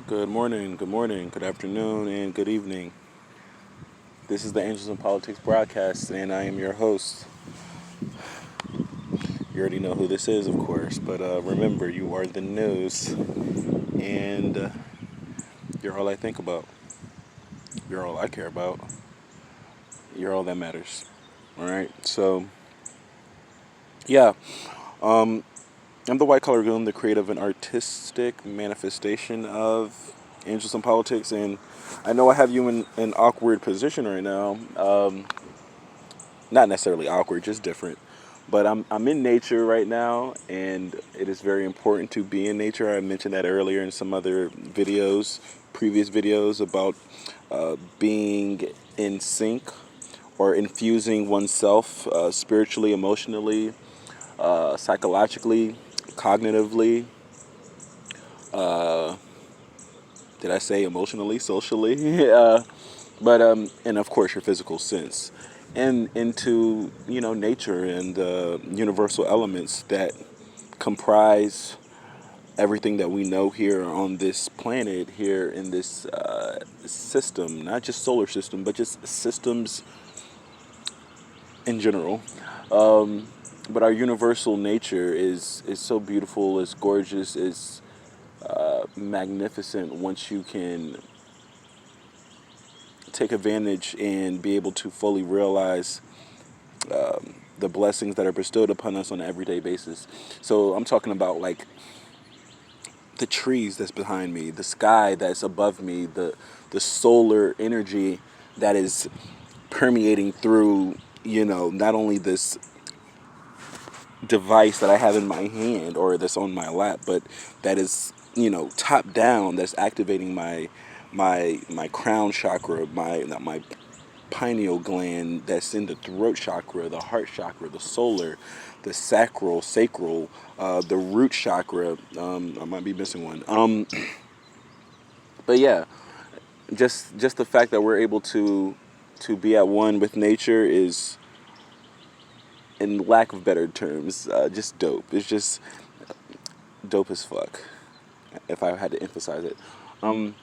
Good morning, good afternoon, and good evening. This is the Angels in Politics broadcast, and I am your host. You already know who this is, of course, but remember, you are the news, and you're all I think about. You're all I care about. You're all that matters. All right, so yeah, um, I'm the White Collar Goon, the creative and artistic manifestation of Angels in Politics, and I know I have you in an awkward position right now. Not necessarily awkward, just different. But I'm in nature right now, and it is very important to be in nature. I mentioned that earlier in some other videos, previous videos about being in sync or infusing oneself spiritually, emotionally, psychologically, cognitively. Uh, did I say emotionally, socially? And of course your physical sense, and into nature and the universal elements that comprise everything that we know here on this planet, here in this system, not just solar system, but just systems in general. But our universal nature is so beautiful, is gorgeous, is magnificent once you can take advantage and be able to fully realize the blessings that are bestowed upon us on an everyday basis. So I'm talking about like the trees that's behind me, the sky that's above me, the solar energy that is permeating through, not only this device that I have in my hand or that's on my lap, but that is, top down, that's activating my crown chakra, my pineal gland that's in the throat chakra, the heart chakra, the solar, the sacral, the root chakra. I might be missing one. But yeah, just the fact that we're able to be at one with nature is, in lack of better terms, just dope. It's just dope as fuck, if I had to emphasize it. Um,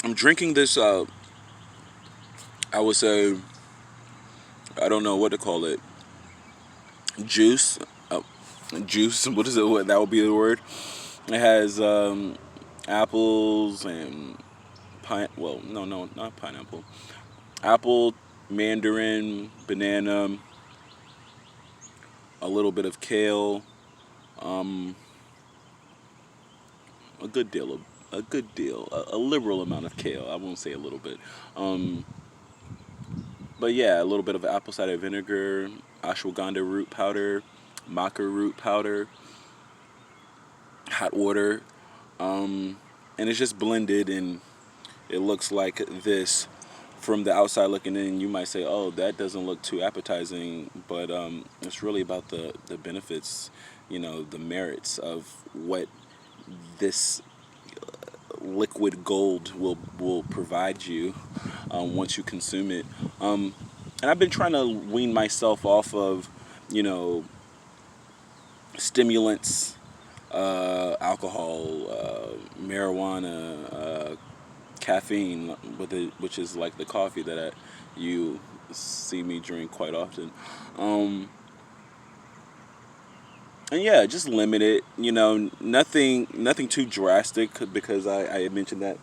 I'm drinking this. I would say, I don't know what to call it. Juice. Juice. What is it? What that would be the word? It has apples and pine. Well, no, not pineapple. Apple, mandarin, banana, a little bit of kale, um, a good deal of a liberal amount of kale. I won't say a little bit, um, but yeah, a little bit of apple cider vinegar, ashwagandha root powder, maca root powder, hot water, um, and it's just blended, and it looks like this. From the outside looking in, you might say, "Oh, that doesn't look too appetizing," but it's really about the benefits, the merits of what this liquid gold will provide you once you consume it. And I've been trying to wean myself off of, you know, stimulants, alcohol, marijuana, caffeine, which is like the coffee that you see me drink quite often. Um, and yeah, just limit it. Nothing too drastic, because I had mentioned that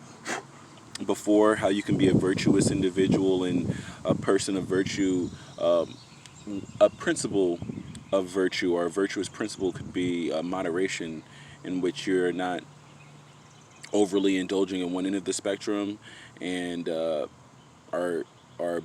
before, how you can be a virtuous individual and a person of virtue. A principle of virtue, or a virtuous principle, could be moderation, in which you're not overly indulging in one end of the spectrum, and are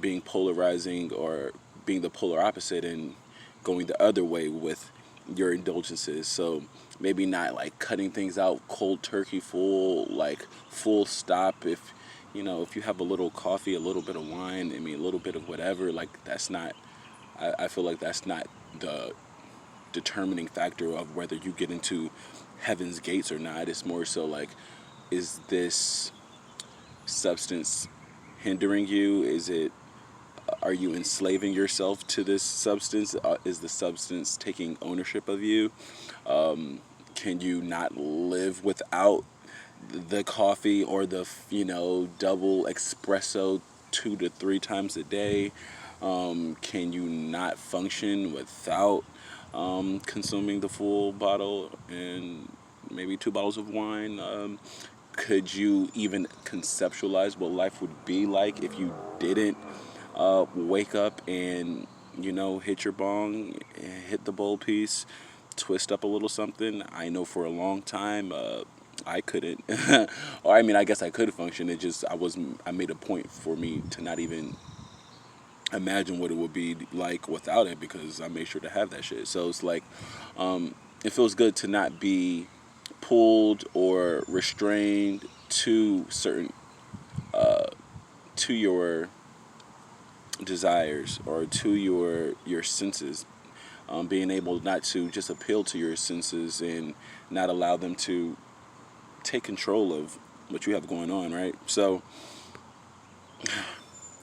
being polarizing, or being the polar opposite, and going the other way with your indulgences. So maybe not like cutting things out cold turkey, full stop. If you have a little coffee, a little bit of wine, I mean a little bit of whatever, like that's not, I feel like that's not the determining factor of whether you get into heaven's gates or not. It's more so like, is this substance hindering you? Is it Are you enslaving yourself to this substance? Is the substance taking ownership of you? Can you not live without the coffee or the double espresso 2 to 3 times a day? Can you not function without consuming the full bottle and maybe 2 bottles of wine? Could you even conceptualize what life would be like if you didn't wake up and hit your bong, hit the bowl piece, twist up a little something? I know for a long time I couldn't, or I mean, I guess I could function. It just I made a point for me to not even imagine what it would be like without it, because I made sure to have that shit. So it's like, it feels good to not be pulled or restrained to certain to your desires or to your senses. Being able not to just appeal to your senses and not allow them to take control of what you have going on, right? So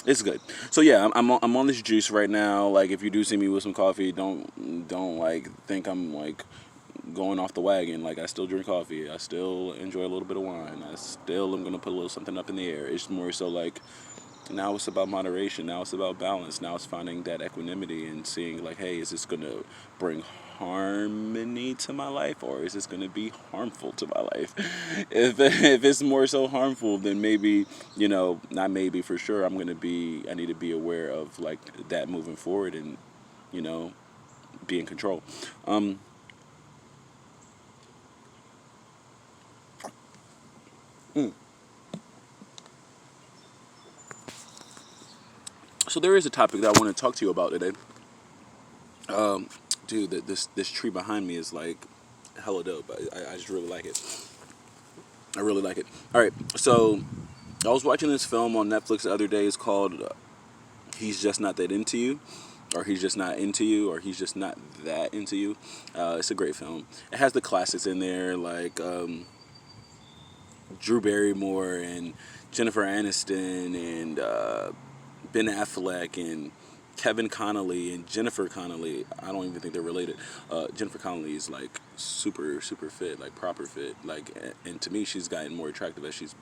it's good. So yeah, I'm on this juice right now. Like, if you do see me with some coffee, don't like think I'm like going off the wagon. Like, I still drink coffee. I still enjoy a little bit of wine. I still am gonna put a little something up in the air. It's more so like, now it's about moderation. Now it's about balance. Now it's finding that equanimity and seeing like, hey, is this gonna bring harmony to my life, or is this going to be harmful to my life? If it's more so harmful, then maybe, not maybe, for sure, I need to be aware of like that moving forward, and be in control. So there is a topic that I want to talk to you about today. Dude, this tree behind me is like hella dope. I just really like it. I really like it. All right, so I was watching this film on Netflix the other day. It's called "He's Just Not That Into You," or "He's Just Not Into You," or "He's Just Not That Into You." It's a great film. It has the classics in there, like Drew Barrymore and Jennifer Aniston and Ben Affleck and Kevin Connolly and Jennifer Connolly. I don't even think they're related. Jennifer Connolly is like super fit, like proper fit. Like, and to me, she's gotten more attractive as she's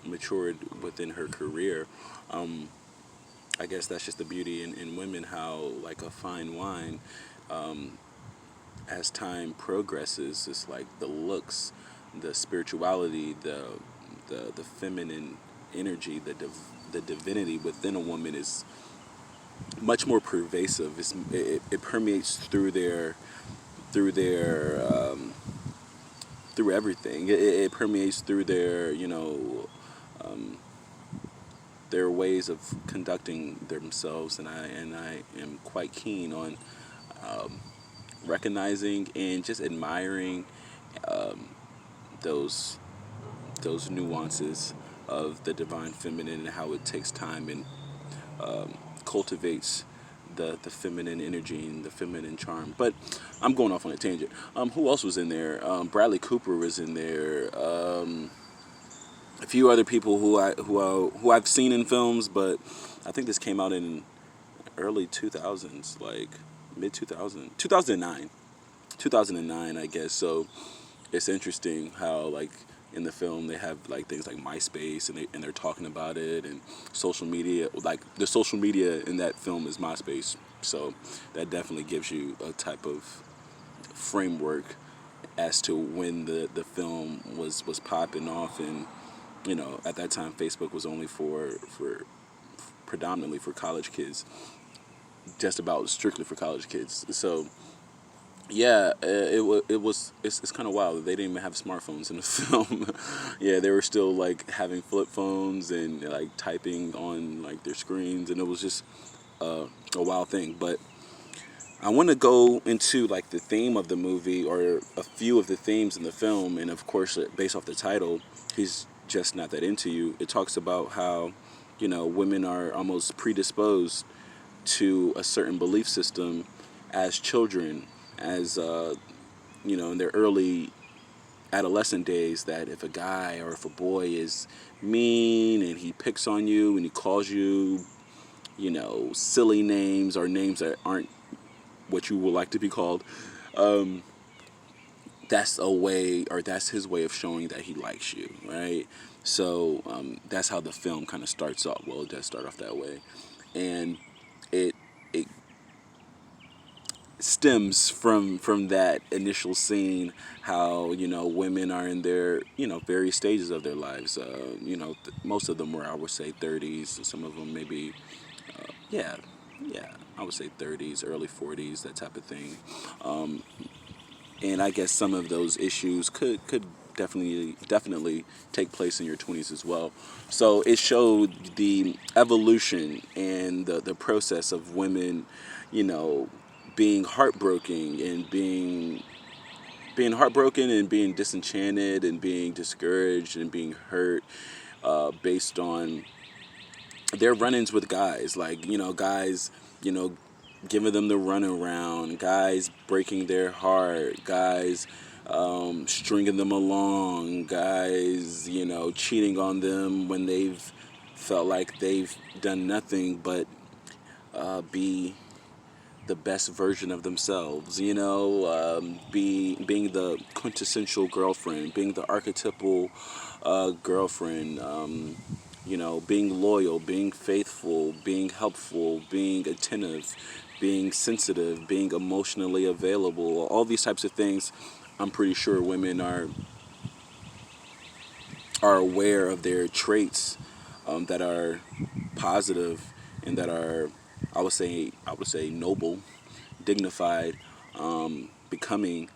matured within her career. I guess that's just the beauty in women, how like a fine wine, as time progresses, it's like the looks, the spirituality, the feminine energy, the divinity within a woman is much more pervasive. It permeates through everything. It permeates through their ways of conducting themselves, and I am quite keen on recognizing and just admiring those nuances of the divine feminine, and how it takes time and cultivates the feminine energy and the feminine charm. But I'm going off on a tangent. Who else was in there? Bradley Cooper was in there. A few other people who I've seen in films, but I think this came out in early 2000s, like mid 2009, I guess. So it's interesting how, like, in the film they have like things like MySpace, and they're talking about it, and social media. Like, the social media in that film is MySpace, so that definitely gives you a type of framework as to when the film was popping off. And at that time Facebook was only for predominantly for college kids, just about strictly for college kids. So yeah, it's kind of wild that they didn't even have smartphones in the film. Yeah, they were still like having flip phones and like typing on like their screens, and it was just a wild thing. But I want to go into like the theme of the movie, or a few of the themes in the film, and of course, based off the title, "He's Just Not That Into You." It talks about how women are almost predisposed to a certain belief system as children, as in their early adolescent days, that if a guy or if a boy is mean and he picks on you and he calls you, silly names or names that aren't what you would like to be called, that's a way, or that's his way of showing that he likes you, right? So that's how the film kind of starts off. Well, it does start off that way, and it it stems from that initial scene. How women are in their various stages of their lives. Most of them were, I would say, 30s. Some of them maybe yeah, yeah, I would say 30s, early 40s, that type of thing. Um, and I guess some of those issues could definitely take place in your 20s as well. So it showed the evolution and the process of women, you know, being heartbroken and being heartbroken and being disenchanted and being discouraged and being hurt based on their run-ins with guys, like guys, you know, giving them the runaround, guys breaking their heart, guys stringing them along, guys, cheating on them when they've felt like they've done nothing but be the best version of themselves, being the quintessential girlfriend, being the archetypal girlfriend, being loyal, being faithful, being helpful, being attentive, being sensitive, being emotionally available, all these types of things. I'm pretty sure women are aware of their traits that are positive and that are, I would say noble, dignified, becoming,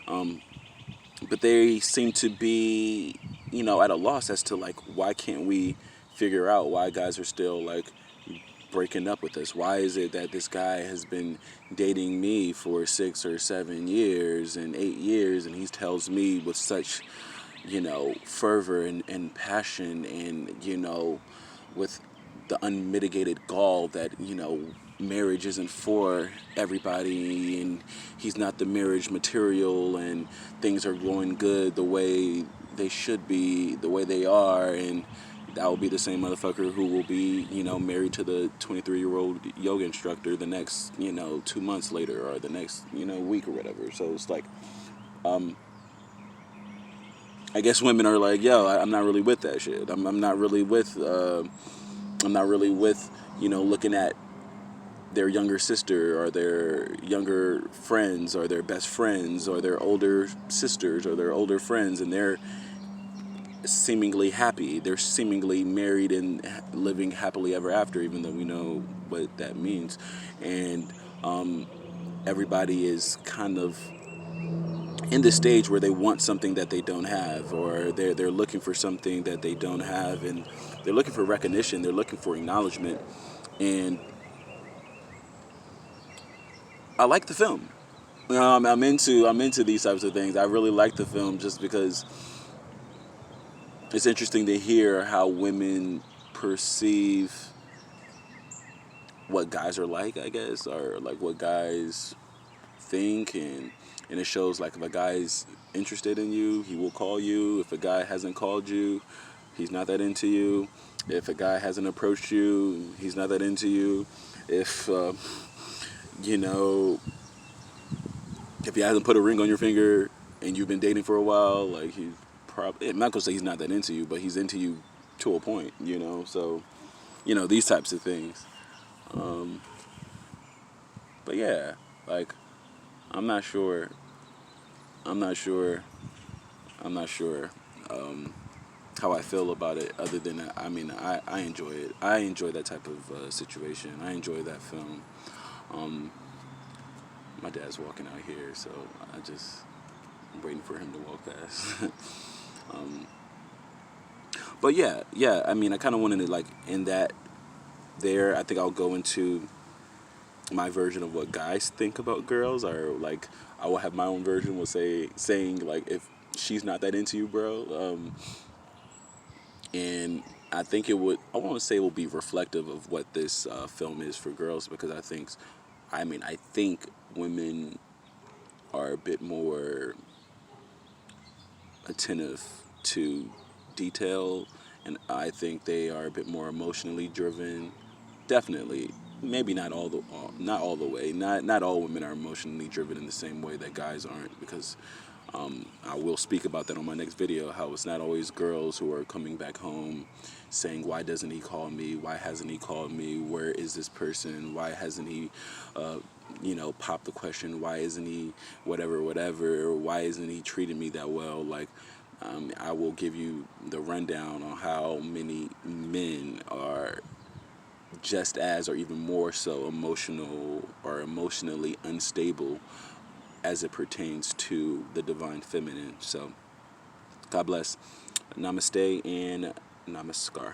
but they seem to be, at a loss as to like why can't we figure out why guys are still like breaking up with us? Why is it that this guy has been dating me for 6 or 7 years and 8 years, and he tells me with such fervor and passion and with the unmitigated gall that marriage isn't for everybody and he's not the marriage material and things are going good the way they should be, the way they are, and that will be the same motherfucker who will be married to the 23-year-old yoga instructor the next 2 months later or the next week or whatever. So it's like I guess women are like, yo, I'm not really with that shit. I'm not really with looking at their younger sister or their younger friends or their best friends or their older sisters or their older friends, and they're seemingly happy. They're seemingly married and living happily ever after, even though we know what that means. And everybody is kind of in this stage where they want something that they don't have, or they're looking for something that they don't have, and they're looking for recognition. They're looking for acknowledgement, and I like the film. I'm into these types of things. I really like the film just because it's interesting to hear how women perceive what guys are like, I guess, or like what guys think, and it shows like if a guy's interested in you, he will call you. If a guy hasn't called you, he's not that into you. If a guy hasn't approached you, he's not that into you. If you know if he hasn't put a ring on your finger and you've been dating for a while, like he's probably, I'm not gonna say he's not that into you, but he's into you to a point, So, these types of things. Um, but yeah, like I'm not sure. I'm not sure. I'm not sure how I feel about it. Other than that, I mean, I enjoy it. I enjoy that type of situation. I enjoy that film. Um, my dad's walking out here, so I'm waiting for him to walk past. um, but yeah. I mean, I kind of wanted to like end that there. I think I'll go into my version of what guys think about girls, or like I will have my own version. Will saying like if she's not that into you, bro. And I think I want to say it will be reflective of what this film is for girls, because I think women are a bit more attentive to detail, and I think they are a bit more emotionally driven. Definitely, maybe not all the way. Not all women are emotionally driven in the same way that guys aren't, because I will speak about that on my next video, how it's not always girls who are coming back home saying, why doesn't he call me? Why hasn't he called me? Where is this person? Why hasn't he, popped the question, why isn't he whatever, whatever, or why isn't he treating me that well? Like, I will give you the rundown on how many men are just as or even more so emotional or emotionally unstable as it pertains to the divine feminine. So, God bless. Namaste and namaskar.